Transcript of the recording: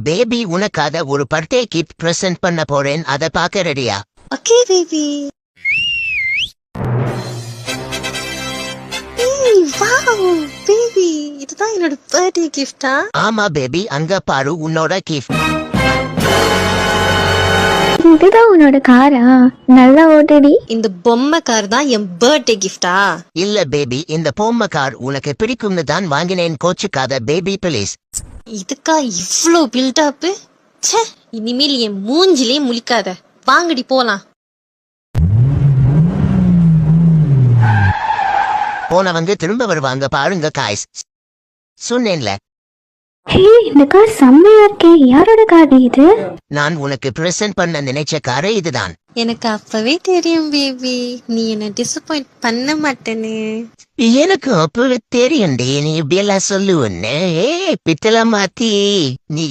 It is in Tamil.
பேபி உனக்காக ஒரு பர்த்டே கிஃப்ட் பிரசன்ட் பண்ண போறேன், அத பாக்க ரெடியா? Okay baby. வாவ் பேபி, இதுதான் என்னோட பர்த்டே கிஃப்டா? ஆமா பேபி, அங்க பாரு உன்னோட கிஃப்ட். இதுதான் உன்னோட காரா? நல்லா ஓட்டடி. இந்த பொம்மை கார் தான் என் பர்த்டே கிஃப்டா? இல்ல பேபி, இந்த பொம்மை கார் உனக்கு பிடிக்கும்னு தான் வாங்கினேன், கோச்சுக்காத பேபி ப்ளீஸ். இதுக்கா இவ்ளோ பில்டப்? ச்சே, இனிமேல் என் மூஞ்சிலே முழிக்காத. வாங்கடி போலாம். போனவங்க திரும்ப வருவாங்க பாருங்க காய்ஸ், சொன்னேன்ல. ஹே, இந்த கார் செம்மையா இருக்கே. யாரோட கார் இது? நான் உனக்கு பிரசன்ட் பண்ண நினைச்ச காரு இதுதான். எனக்கு அப்பவே தெரியும் பேபி, நீ என்ன டிசப்பாயிண்ட் பண்ண மாட்டேன்னு. எனக்கு அப்பவே தெரியும்டி நீ இப்படி எல்லாம் சொல்லுவன்னு. பித்தளை மாத்தி நீ